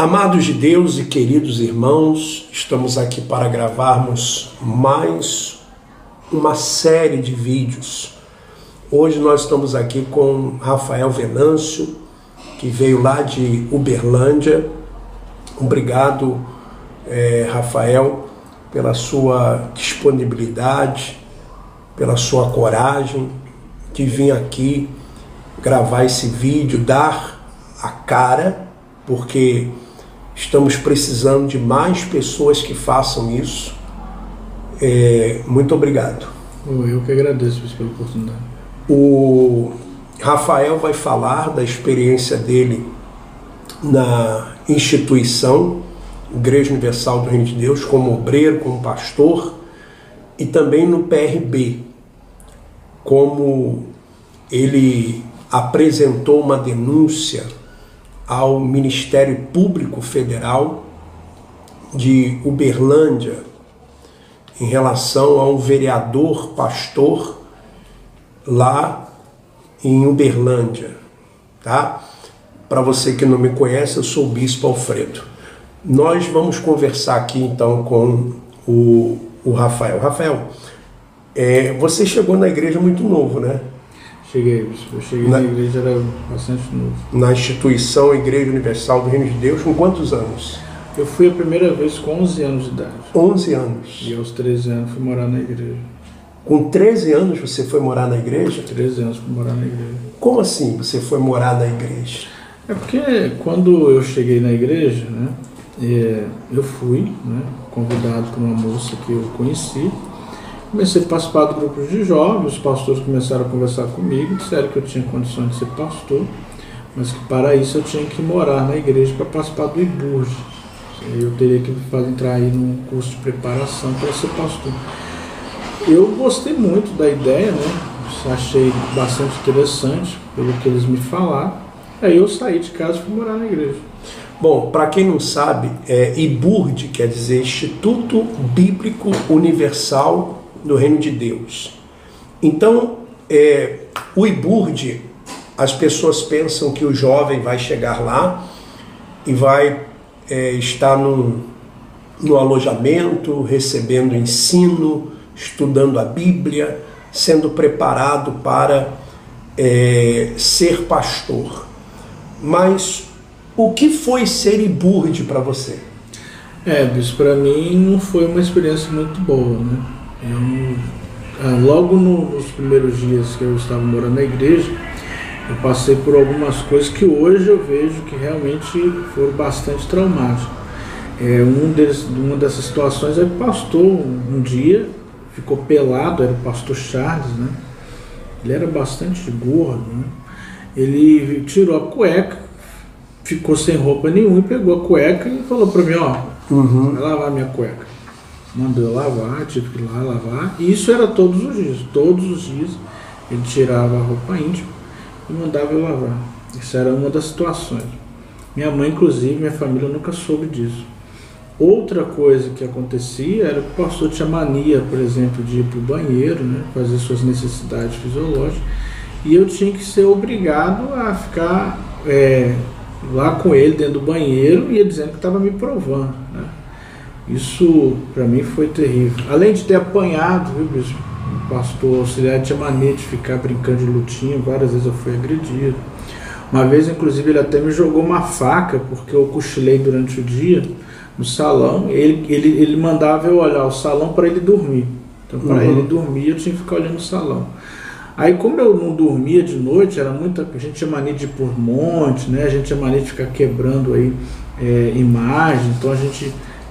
Amados de Deus e queridos irmãos, estamos aqui para gravarmos mais uma série de vídeos. Hoje nós estamos aqui com Rafael Venâncio, que veio lá de Uberlândia. Obrigado, Rafael, pela sua disponibilidade, pela sua coragem de vir aqui gravar esse vídeo, dar a cara, porque estamos precisando de mais pessoas que façam isso. Muito obrigado. Eu que agradeço pela oportunidade. O Rafael vai falar da experiência dele na instituição Igreja Universal do Reino de Deus, como obreiro, como pastor, e também no PRB, como ele apresentou uma denúncia ao Ministério Público Federal de Uberlândia em relação a um vereador pastor lá em Uberlândia, tá? Para você que não me conhece, eu sou o Bispo Alfredo. Nós vamos conversar aqui então com o Rafael. Rafael, você chegou na igreja muito novo, né? Eu cheguei na igreja, era bastante novo. Na instituição Igreja Universal do Reino de Deus, com quantos anos? Eu fui a primeira vez com 11 anos de idade. 11 anos? E aos 13 anos fui morar na igreja. Com 13 anos você foi morar na igreja? 13 anos fui morar na igreja. Como assim você foi morar na igreja? É porque quando eu cheguei na igreja, né, eu fui, né, convidado por uma moça que eu conheci. Comecei a participar do grupo de jovens, os pastores começaram a conversar comigo, disseram que eu tinha condições de ser pastor, mas que para isso eu tinha que morar na igreja para participar do IBURG. Eu teria que entrar aí num curso de preparação para ser pastor. Eu gostei muito da ideia, né? Achei bastante interessante pelo que eles me falaram. Aí eu saí de casa e fui morar na igreja. Bom, para quem não sabe, IBURG quer dizer Instituto Bíblico Universal do Reino de Deus. Então, o IBURG, as pessoas pensam que o jovem vai chegar lá e vai estar no alojamento, recebendo ensino, estudando a Bíblia, sendo preparado para ser pastor. Mas o que foi ser IBURG para você? Isso para mim não foi uma experiência muito boa, né? Logo nos primeiros dias que eu estava morando na igreja, eu passei por algumas coisas que hoje eu vejo que realmente foram bastante traumáticas. Uma dessas situações é que o pastor um dia ficou pelado, era o pastor Charles, né? Ele era bastante gordo, né? Ele tirou a cueca, ficou sem roupa nenhuma e pegou a cueca e falou para mim, vai lavar minha cueca. Mandou eu lavar, tive que ir lá lavar. E isso era todos os dias. Todos os dias ele tirava a roupa íntima e mandava eu lavar. Isso era uma das situações. Minha mãe, inclusive, minha família nunca soube disso. Outra coisa que acontecia era que o pastor tinha mania, por exemplo, de ir para o banheiro, né, fazer suas necessidades fisiológicas. E eu tinha que ser obrigado a ficar lá com ele dentro do banheiro e ele dizendo que estava me provando, né? Isso para mim foi terrível. Além de ter apanhado, viu, bispo? O pastor auxiliar tinha mania de ficar brincando de lutinha, várias vezes eu fui agredido. Uma vez, inclusive, ele até me jogou uma faca porque eu cochilei durante o dia no salão. Ele mandava eu olhar o salão para ele dormir. Então, para ele dormir, eu tinha que ficar olhando o salão. Aí, como eu não dormia de noite, a gente tinha mania de ir por monte, né? A gente tinha mania de ficar quebrando aí imagem. Então,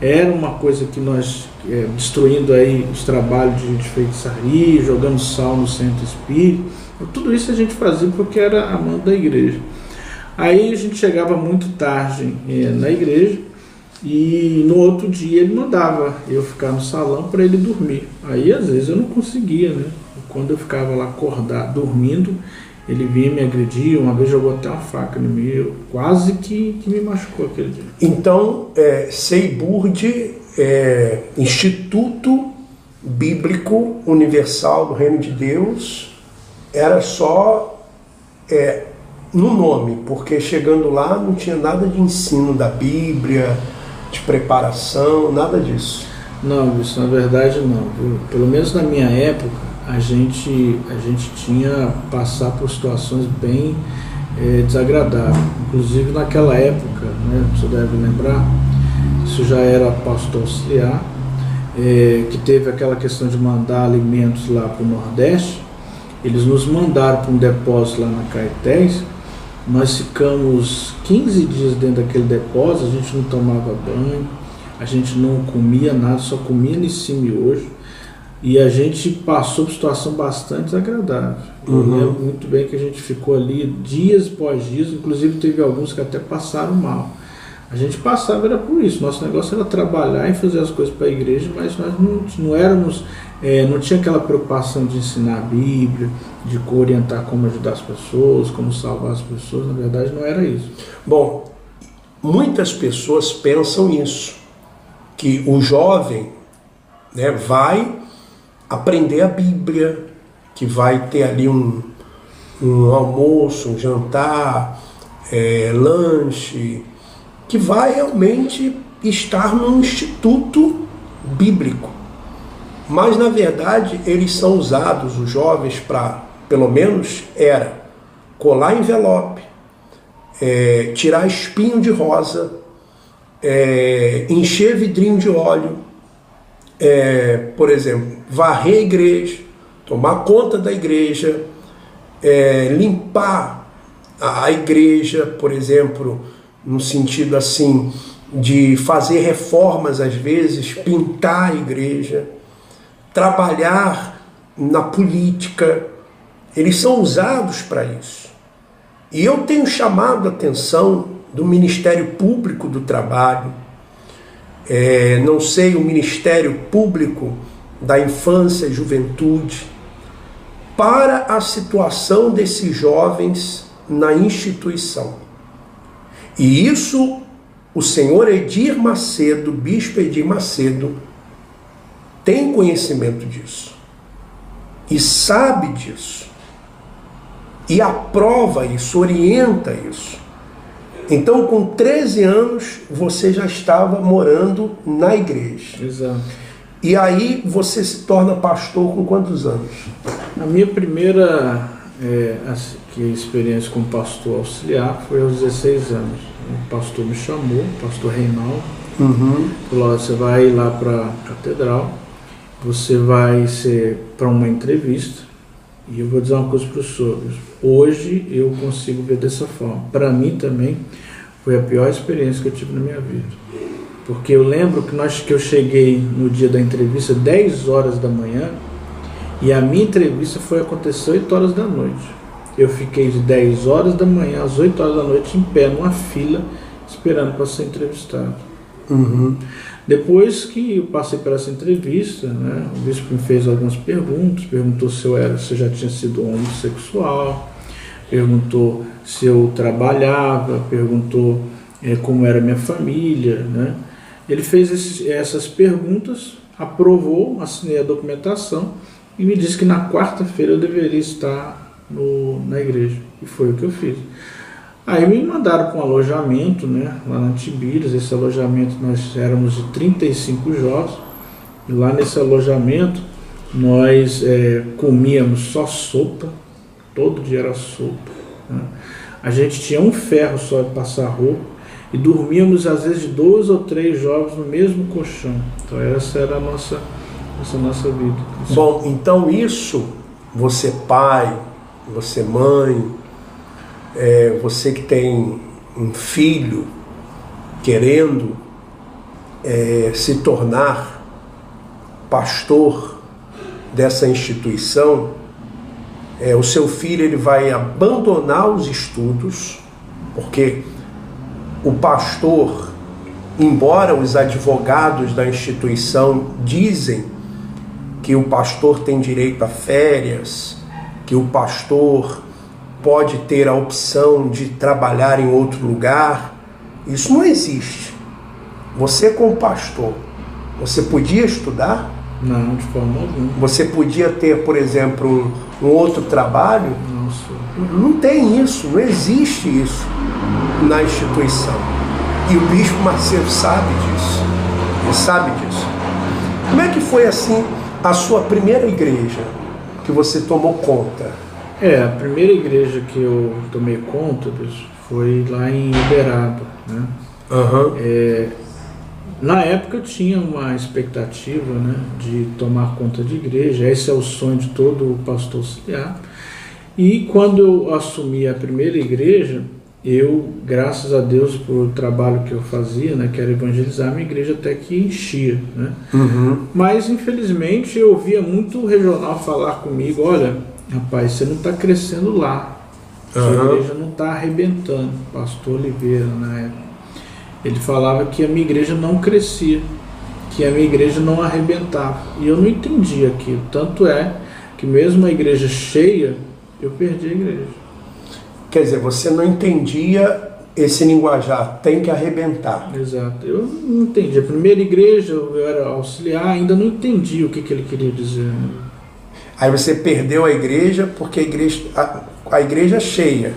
era uma coisa que nós, destruindo aí os trabalhos de feitiçaria, jogando sal no centro espírita, tudo isso a gente fazia porque era amando da igreja. Aí a gente chegava muito tarde na igreja e no outro dia ele mandava eu ficar no salão para ele dormir. Aí às vezes eu não conseguia, né? Quando eu ficava lá acordado, dormindo, ele vinha me agredir, uma vez jogou até uma faca no meio, quase que me machucou aquele dia. Então, IBURG, Instituto Bíblico Universal do Reino de Deus, era só no nome, porque chegando lá não tinha nada de ensino da Bíblia, de preparação, nada disso. Não, isso na verdade não. Pelo menos na minha época, a gente tinha passar por situações bem desagradáveis. Inclusive naquela época, né, você deve lembrar, isso já era pastor auxiliar, que teve aquela questão de mandar alimentos lá para o Nordeste. Eles nos mandaram para um depósito lá na Caetés. Nós ficamos 15 dias dentro daquele depósito, a gente não tomava banho, a gente não comia nada, só comia nesse miojo. E a gente passou por situação bastante desagradável. Eu lembro muito bem que a gente ficou ali dias após dias, inclusive teve alguns que até passaram mal. A gente passava era por isso, nosso negócio era trabalhar e fazer as coisas para a igreja, mas nós não éramos, não tinha aquela preocupação de ensinar a Bíblia, de orientar como ajudar as pessoas, como salvar as pessoas, na verdade não era isso. Bom, muitas pessoas pensam isso, que o jovem, né, vai aprender a Bíblia, que vai ter ali um almoço, um jantar, lanche, que vai realmente estar num instituto bíblico. Mas, na verdade, eles são usados, os jovens, para, pelo menos, colar envelope, tirar espinho de rosa, encher vidrinho de óleo, por exemplo, varrer a igreja, tomar conta da igreja, limpar a igreja, por exemplo, no sentido assim de fazer reformas às vezes, pintar a igreja, trabalhar na política. Eles são usados para isso. E eu tenho chamado a atenção do Ministério Público do Trabalho, não sei, o Ministério Público da Infância e Juventude, para a situação desses jovens na instituição. E isso, o senhor Edir Macedo, bispo Edir Macedo, tem conhecimento disso. E sabe disso. E aprova isso, orienta isso. Então, com 13 anos, você já estava morando na igreja. Exato. E aí, você se torna pastor com quantos anos? A minha primeira experiência como pastor auxiliar foi aos 16 anos. O pastor me chamou, o pastor Reinaldo, falou: você vai lá para a catedral, você vai ser para uma entrevista, e eu vou dizer uma coisa para os senhores. Hoje eu consigo ver dessa forma. Para mim também foi a pior experiência que eu tive na minha vida. Porque eu lembro que eu cheguei no dia da entrevista 10 horas da manhã, e a minha entrevista foi acontecer 8 horas da noite. Eu fiquei de 10 horas da manhã às 8 horas da noite em pé, numa fila, esperando para ser entrevistado. Depois que eu passei por essa entrevista, né, o bispo me fez algumas perguntas, perguntou se eu já tinha sido homossexual, perguntou se eu trabalhava, perguntou como era a minha família, né. Ele fez essas perguntas, aprovou, assinei a documentação e me disse que na quarta-feira eu deveria estar na igreja. E foi o que eu fiz. Aí me mandaram para um alojamento, né, lá na Tibiras. Esse alojamento nós éramos de 35 jovens. E lá nesse alojamento nós comíamos só sopa. Todo dia era sopa, né. A gente tinha um ferro só de passar roupa. E dormíamos às vezes de 2 ou 3 jovens no mesmo colchão. Então essa era a nossa vida. Bom, então isso, você pai, você mãe, você que tem um filho querendo se tornar pastor dessa instituição, o seu filho ele vai abandonar os estudos, porque o pastor, embora os advogados da instituição dizem que o pastor tem direito a férias, que o pastor pode ter a opção de trabalhar em outro lugar, isso não existe. Você como pastor, você podia estudar? Não, de forma alguma. Você podia ter, por exemplo, um outro trabalho? Não, senhor. Não tem isso, não existe isso na instituição. E o Bispo Macedo sabe disso. Ele sabe disso. Como é que foi assim a sua primeira igreja que você tomou conta? A primeira igreja que eu tomei conta, Bispo, foi lá em Uberaba, né? Na época eu tinha uma expectativa, né, de tomar conta de igreja. Esse é o sonho de todo pastor auxiliar. E quando eu assumi a primeira igreja, eu, graças a Deus pelo trabalho que eu fazia, né, que era evangelizar, minha igreja até que enchia, né? Mas infelizmente eu ouvia muito regional falar comigo: olha, rapaz, você não está crescendo lá, sua igreja não está arrebentando. Pastor Oliveira, na época, ele falava que a minha igreja não crescia, que a minha igreja não arrebentava. E eu não entendi aquilo. Tanto é que mesmo a igreja cheia, eu perdi a igreja. Quer dizer, você não entendia esse linguajar, tem que arrebentar. Exato. Eu não entendi. A primeira igreja, eu era auxiliar, ainda não entendi o que ele queria dizer. Aí você perdeu a igreja porque a igreja é cheia.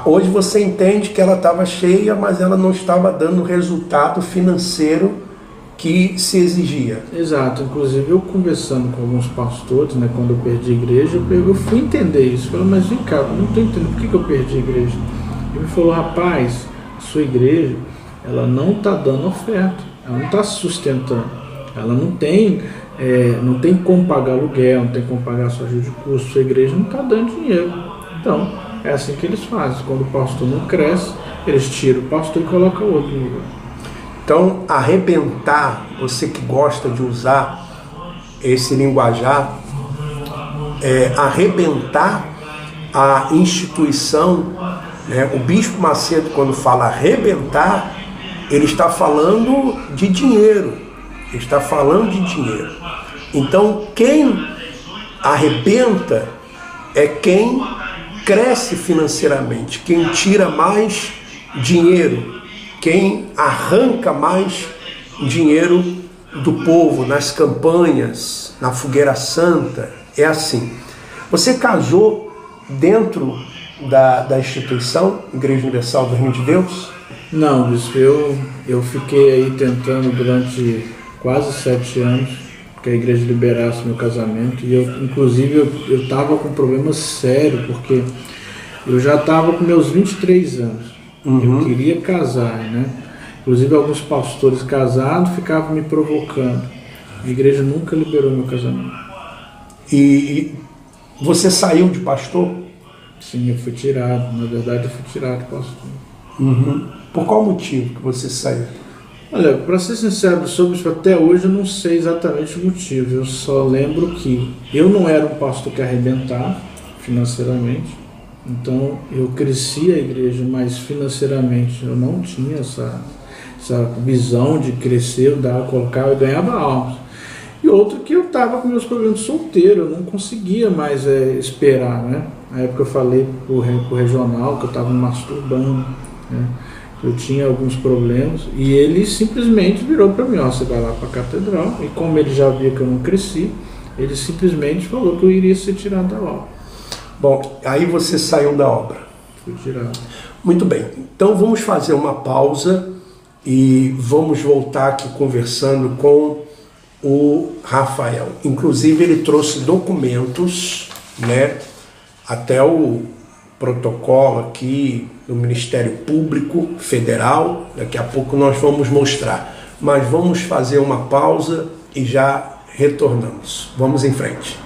Hoje você entende que ela estava cheia, mas ela não estava dando o resultado financeiro que se exigia. Exato. Inclusive eu conversando com alguns pastores, né, quando eu perdi a igreja, eu fui entender isso. Falei: mas vem cá, eu não estou entendendo por que eu perdi a igreja. Ele me falou: rapaz, sua igreja, ela não está dando oferta, ela não está se sustentando, ela não tem como pagar aluguel, não tem como pagar sua ajuda de custo, sua igreja não está dando dinheiro. Então, é assim que eles fazem. Quando o pastor não cresce, eles tiram o pastor e colocam outro no lugar. Então, arrebentar, você que gosta de usar esse linguajar, arrebentar a instituição, né? O Bispo Macedo, quando fala arrebentar, ele está falando de dinheiro. Ele está falando de dinheiro. Então, quem arrebenta é quem cresce financeiramente, quem tira mais dinheiro, quem arranca mais dinheiro do povo nas campanhas, na fogueira santa. É assim. Você casou dentro da instituição Igreja Universal do Reino de Deus? Não, Bispo, eu fiquei aí tentando durante quase 7 anos que a igreja liberasse meu casamento, e inclusive eu estava com um problema sério, porque eu já estava com meus 23 anos, eu queria casar, né? Inclusive alguns pastores casados ficavam me provocando. A igreja nunca liberou meu casamento. E você saiu de pastor? Sim, eu fui tirado. Na verdade, eu fui tirado de pastor. Por qual motivo que você saiu? Olha, para ser sincero sobre isso, até hoje eu não sei exatamente o motivo. Eu só lembro que eu não era um pastor que arrebentava financeiramente. Então eu cresci a igreja, mas financeiramente eu não tinha essa visão de crescer, eu colocava e ganhava almas. E outro que eu estava com meus problemas de solteiro, eu não conseguia mais esperar, né? Na época eu falei pro regional que eu estava me masturbando, né? Eu tinha alguns problemas, e ele simplesmente virou para mim: você vai lá para a catedral. E como ele já via que eu não cresci, ele simplesmente falou que eu iria ser tirado da obra. Bom, aí você saiu da obra. Fui tirado. Muito bem, então vamos fazer uma pausa e vamos voltar aqui conversando com o Rafael. Inclusive ele trouxe documentos, né, até o protocolo aqui do Ministério Público Federal. Daqui a pouco nós vamos mostrar, mas vamos fazer uma pausa e já retornamos. Vamos em frente.